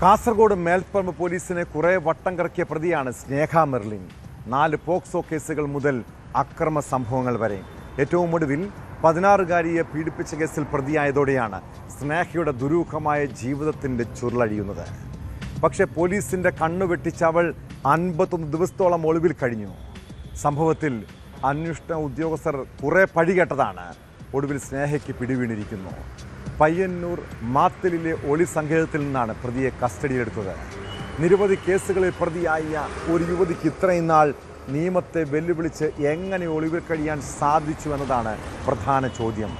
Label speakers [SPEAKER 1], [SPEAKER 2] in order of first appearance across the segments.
[SPEAKER 1] കാസർഗോഡ് മേൽപ്പറമ്പ് പോലീസിനെ കുറെ വട്ടം കറക്കിയ പ്രതിയാണ് സ്നേഹ മെർലിൻ. 4 പോക്സോ കേസുകൾ മുതൽ അക്രമ സംഭവങ്ങൾ വരെ. ഏറ്റവും ഒടുവിൽ 16-കാരിയെ പീഡിപ്പിച്ച കേസിൽ പ്രതിയായതോടെയാണ് സ്നേഹയുടെ ദുരൂഹമായ ജീവിതത്തിൻ്റെ ചുരുളഴിയുന്നത്. പക്ഷേ പോലീസിൻ്റെ കണ്ണു വെട്ടിച്ച് അവൾ 51 ദിവസത്തോളം ഒളിവിൽ കഴിഞ്ഞു. സംഭവത്തിൽ അന്വേഷണ ഉദ്യോഗസ്ഥർ കുറെ പഴികേട്ടതാണ്. ഒടുവിൽ സ്നേഹയ്ക്ക് പിടിവീണിരിക്കുന്നു. പയ്യന്നൂർ മാത്തലിലെ ഒളി സങ്കേതത്തിൽ നിന്നാണ് പ്രതിയെ കസ്റ്റഡിയിലെടുത്തത്. നിരവധി കേസുകളിൽ പ്രതിയായ ഒരു യുവതിക്ക് ഇത്രയും നാൾ നിയമത്തെ വെല്ലുവിളിച്ച് എങ്ങനെ ഒളിവിൽ കഴിയാൻ സാധിച്ചു എന്നതാണ് പ്രധാന ചോദ്യം.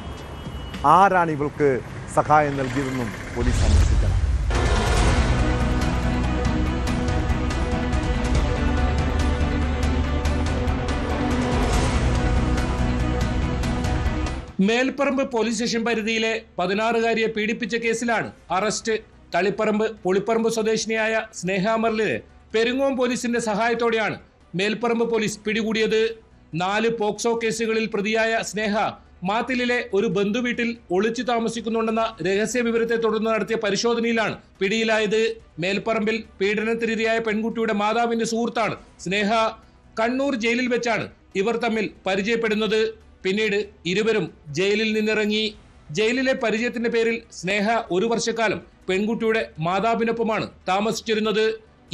[SPEAKER 1] ആരാണ് ഇവൾക്ക് സഹായം നൽകിയതെന്നും പോലീസ് അന്വേഷിക്കണം.
[SPEAKER 2] മേൽപ്പറമ്പ് പോലീസ് സ്റ്റേഷൻ പരിധിയിലെ 16-കാരിയെ പീഡിപ്പിച്ച കേസിലാണ് അറസ്റ്റ്. തളിപ്പറമ്പ് പുളിപ്പറമ്പ് സ്വദേശിനിയായ സ്നേഹ മെർലിനെ പെരിങ്ങോം പോലീസിന്റെ സഹായത്തോടെയാണ് മേൽപ്പറമ്പ് പോലീസ് പിടികൂടിയത്. 4 പോക്സോ കേസുകളിൽ പ്രതിയായ സ്നേഹ മാത്തിലിലെ ഒരു ബന്ധുവീട്ടിൽ ഒളിച്ചു താമസിക്കുന്നുണ്ടെന്ന രഹസ്യ വിവരത്തെ തുടർന്ന് നടത്തിയ പരിശോധനയിലാണ് പിടിയിലായത്. മേൽപ്പറമ്പിൽ പീഡനത്തിനിരയായ പെൺകുട്ടിയുടെ മാതാവിന്റെ സുഹൃത്താണ് സ്നേഹ. കണ്ണൂർ ജയിലിൽ വെച്ചാണ് ഇവർ തമ്മിൽ പരിചയപ്പെടുന്നത്. പിന്നീട് ഇരുവരും ജയിലിൽ നിന്നിറങ്ങി. ജയിലിലെ പരിചയത്തിന്റെ പേരിൽ സ്നേഹ 1 വർഷക്കാലം പെൺകുട്ടിയുടെ മാതാവിനൊപ്പമാണ് താമസിച്ചിരുന്നത്.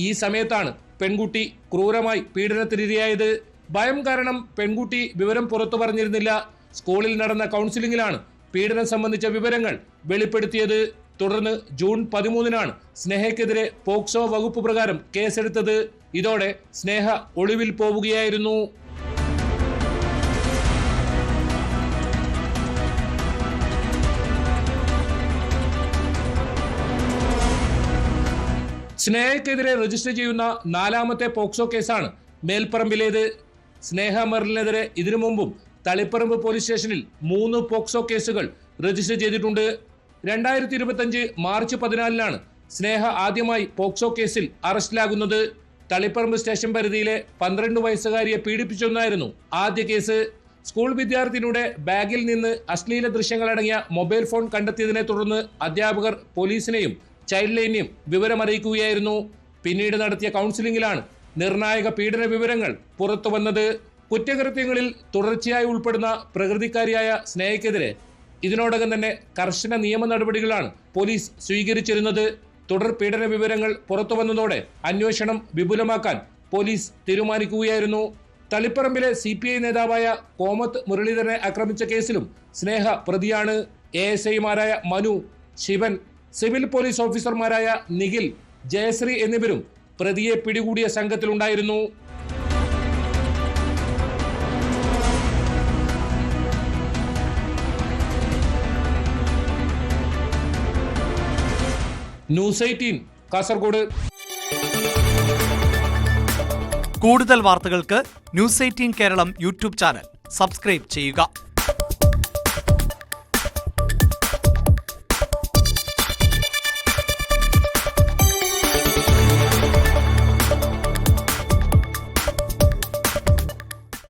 [SPEAKER 2] ഈ സമയത്താണ് പെൺകുട്ടി ക്രൂരമായി പീഡനത്തിനിരയായത്. ഭയം കാരണം പെൺകുട്ടി വിവരം പുറത്തു പറഞ്ഞിരുന്നില്ല. സ്കൂളിൽ നടന്ന കൗൺസിലിംഗിലാണ് പീഡനം സംബന്ധിച്ച വിവരങ്ങൾ വെളിപ്പെടുത്തിയത്. തുടർന്ന് ജൂൺ 13-നാണ് സ്നേഹയ്ക്കെതിരെ പോക്സോ വകുപ്പ് പ്രകാരം കേസെടുത്തത്. ഇതോടെ സ്നേഹ ഒളിവിൽ പോവുകയായിരുന്നു. സ്നേഹയ്ക്കെതിരെ രജിസ്റ്റർ ചെയ്യുന്ന 4ാമത്തെ പോക്സോ കേസാണ് മേൽപ്പറമ്പിലേത്. സ്നേഹ മെർലിനെതിരെ ഇതിനു മുമ്പും തളിപ്പറമ്പ് പോലീസ് സ്റ്റേഷനിൽ 3 പോക്സോ കേസുകൾ രജിസ്റ്റർ ചെയ്തിട്ടുണ്ട്. 2025 മാർച്ച് 14-നാണ് സ്നേഹ ആദ്യമായി പോക്സോ കേസിൽ അറസ്റ്റിലാകുന്നത്. തളിപ്പറമ്പ് സ്റ്റേഷൻ പരിധിയിലെ 12 വയസ്സുകാരിയെ പീഡിപ്പിച്ചെന്നായിരുന്നു ആദ്യ കേസ്. സ്കൂൾ വിദ്യാർത്ഥിനിയുടെ ബാഗിൽ നിന്ന് അശ്ലീല ദൃശ്യങ്ങളടങ്ങിയ മൊബൈൽ ഫോൺ കണ്ടെത്തിയതിനെ തുടർന്ന് അധ്യാപകർ പോലീസിനെയും ചൈൽഡ് ലൈനെയും വിവരമറിയിക്കുകയായിരുന്നു. പിന്നീട് നടത്തിയ കൗൺസിലിംഗിലാണ് നിർണായക പീഡന വിവരങ്ങൾ പുറത്തു വന്നത്. കുറ്റകൃത്യങ്ങളിൽ തുടർച്ചയായി ഉൾപ്പെടുന്ന പ്രകൃതിക്കാരിയായ സ്നേഹയ്ക്കെതിരെ ഇതിനോടകം തന്നെ കർശന നിയമ നടപടികളാണ് പോലീസ് സ്വീകരിച്ചിരുന്നത്. തുടർ പീഡന വിവരങ്ങൾ പുറത്തു വന്നതോടെ അന്വേഷണം വിപുലമാക്കാൻ പോലീസ് തീരുമാനിക്കുകയായിരുന്നു. തളിപ്പറമ്പിലെ CPI നേതാവായ കോമത്ത് മുരളീധരനെ ആക്രമിച്ച കേസിലും സ്നേഹ പ്രതിയാണ്. ASI-മാരായ മനു, ശിവൻ, സിവിൽ പോലീസ് ഓഫീസർമാരായ നിഖിൽ, ജയശ്രീ എന്നിവരും പ്രതിയെ പിടികൂടിയ സംഘത്തിലുണ്ടായിരുന്നു. ന്യൂസ് 18 കാസർഗോഡ്.
[SPEAKER 3] കൂടുതൽ വാർത്തകൾക്ക് news 18 Keralam YouTube channel subscribe ചെയ്യുക.